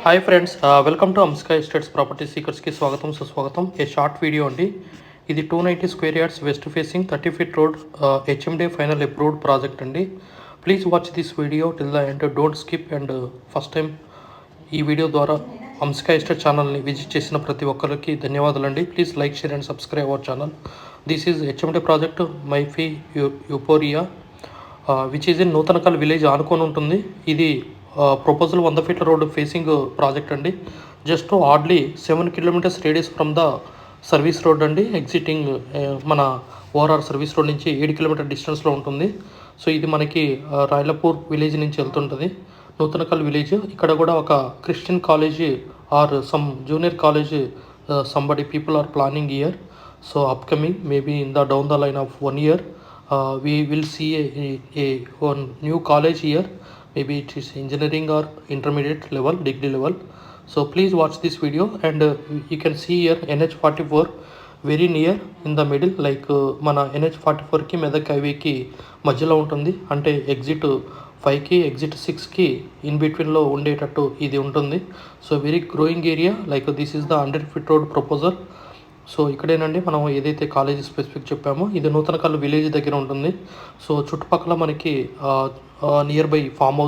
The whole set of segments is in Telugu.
Hi friends, welcome to Amska estates property సీకర్స్కి స్వాగతం సుస్వాగతం. ఏ షార్ట్ వీడియో అండి. ఇది 290 square yards west facing 30 feet road HMD final approved project అండి. Please watch this video till the end, don't skip. And first time ఈ వీడియో ద్వారా అంస్కా ఎస్టేట్ ఛానల్ని విజిట్ చేసిన ప్రతి ఒక్కరికి ధన్యవాదాలండి. Please like, share and subscribe our channel. This is HMD project మైఫీ euphoria which is in Nuthankal village ఆనుకొని ఉంటుంది. ఇది ప్రపోజల్ 100 ఫీట్ల రోడ్డు ఫేసింగ్ ప్రాజెక్ట్ అండి. Just hardly 7 kilometres radius from the service road అండి. ఎగ్జిటింగ్ మన ఓఆర్ఆర్ సర్వీస్ రోడ్ నుంచి 7 కిలోమీటర్ డిస్టెన్స్లో ఉంటుంది. సో ఇది మనకి రాయలపూర్ విలేజ్ నుంచి వెళ్తుంటుంది, నూతనకల్ విలేజ్. ఇక్కడ కూడా ఒక Christian college or some junior college somebody people are planning year. So upcoming maybe in the down the line of 1 year we will see a one new college here. Maybe it is engineering or intermediate level, degree level. So please watch this video. And you can see here NH44 very near in the middle, like మన NH44 కి మెదక్ హైవేకి మధ్యలో ఉంటుంది. అంటే ఎగ్జిట్ 5కి ఎగ్జిట్ 6కి ఇన్ బిట్వీన్లో ఉండేటట్టు ఇది ఉంటుంది. So very growing area. Like this is the 100 feet road proposal. So ఇక్కడేనండి మనం ఏదైతే కాలేజీ స్పెసిఫిక్ చెప్పామో ఇది నూతనకల్ విలేజ్ దగ్గర ఉంటుంది. సో చుట్టుపక్కల మనకి నియర్ బై ఫామ్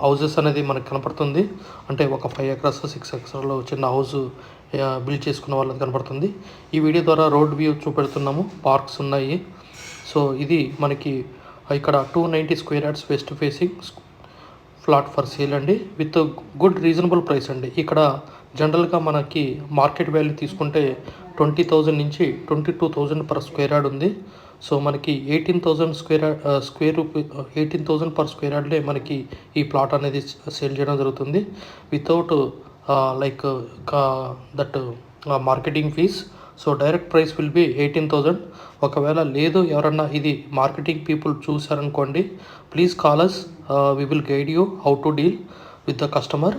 హౌజెస్ అనేది మనకు కనపడుతుంది. అంటే ఒక 5 acres 6 acresలో చిన్న హౌస్ బిల్డ్ చేసుకున్న వాళ్ళది కనపడుతుంది. ఈ వీడియో ద్వారా రోడ్ వ్యూ చూపెడుతున్నాము. పార్క్స్ ఉన్నాయి. సో ఇది మనకి ఇక్కడ 290 square yards west facing flat for sale అండి, విత్ గుడ్ రీజనబుల్ ప్రైస్ అండి. ఇక్కడ జనరల్గా మనకి మార్కెట్ వాల్యూ తీసుకుంటే 20,000 నుంచి 22,000 పర్ స్క్వేర్ యార్డ్ ఉంది. సో మనకి 18,000 పర్ స్క్వేర్ యార్డ్లే మనకి ఈ ప్లాట్ అనేది సేల్ చేయడం జరుగుతుంది, without like that marketing fees. So direct price will be 18,000. ఒకవేళ లేదు ఎవరన్నా ఇది మార్కెటింగ్ పీపుల్ చూసారనుకోండి, please call us. We will guide you how to deal with the customer.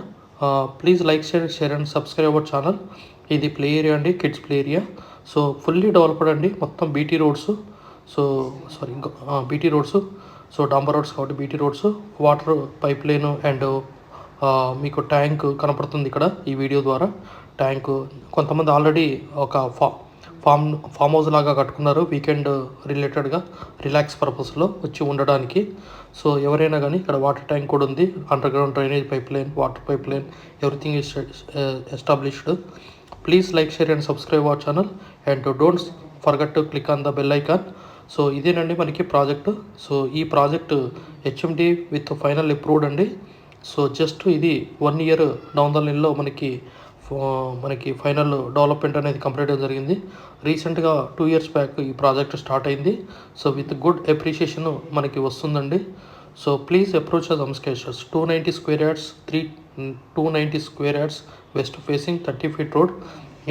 Please like, share and subscribe our channel. ఇది ప్లే ఏరియా అండి, kids play area. So fully developed అండి. మొత్తం BT roads. So sorry BT roads. So డాంబర్ రోడ్స్ కాబట్టి BT roads. Water pipe line and మీకు ట్యాంక్ కనపడుతుంది ఇక్కడ ఈ వీడియో ద్వారా. ట్యాంక్ కొంతమంది ఆల్రెడీ ఒక ఫామ్ హౌస్ లాగా కట్టుకున్నారు, వీకెండ్ రిలేటెడ్గా రిలాక్స్ పర్పస్లో వచ్చి ఉండడానికి. సో ఎవరైనా కానీ ఇక్కడ వాటర్ ట్యాంక్ కూడా ఉంది, under ground drainage pipe line, water pipe line, everything is established. Please like, share and subscribe our channel. And don't forget to click on the bell icon. So ఇదేనండి మనకి ప్రాజెక్టు. సో ఈ project HMD with final approved అండి. సో జస్ట్ ఇది 1 year డౌన్ ద లైన్లో మనకి ఫైనల్ డెవలప్మెంట్ అనేది కంప్లీట్ అవ్వడం జరిగింది. రీసెంట్గా 2 years బ్యాక్ ఈ ప్రాజెక్ట్ స్టార్ట్ అయింది. సో విత్ గుడ్ అప్రిషియేషన్ మనకి వస్తుందండి. So please approach us Amska estates. 290 square yards 290 square yards west facing 30 feet road,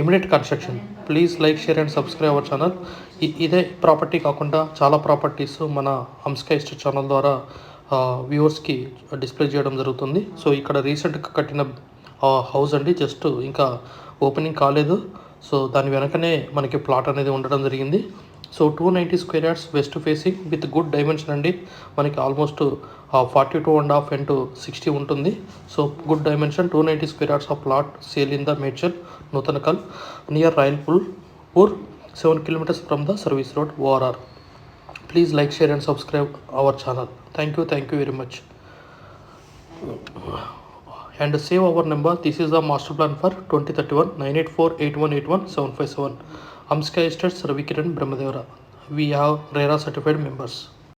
immediate construction. Please like, share and subscribe our channel. ఇదే ప్రాపర్టీ కాకుండా చాలా ప్రాపర్టీస్ మన అంస్కా ఎస్టేట్ ఛానల్ ద్వారా వ్యూవర్స్కి డిస్ప్లే చేయడం జరుగుతుంది. సో ఇక్కడ రీసెంట్గా కట్టిన హౌస్ అండి, జస్ట్ ఇంకా ఓపెనింగ్ కాలేదు. సో దాని వెనకనే మనకి ప్లాట్ అనేది ఉండడం జరిగింది. So 290 square yards west facing with good dimension అండి. మనకి ఆల్మోస్ట్ 42.5 into 60 ఉంటుంది. So good dimension. 290 square yards of plot sale in the Medchal Nuthankal near Royalpur 7 kilometers from the service road ORR. Please like, share and subscribe our channel. Thank you very much. And save our number. This is the master plan for 2031 9848181 757. Amska Estates, Ravikiran Brahmadevara. We have RERA certified members.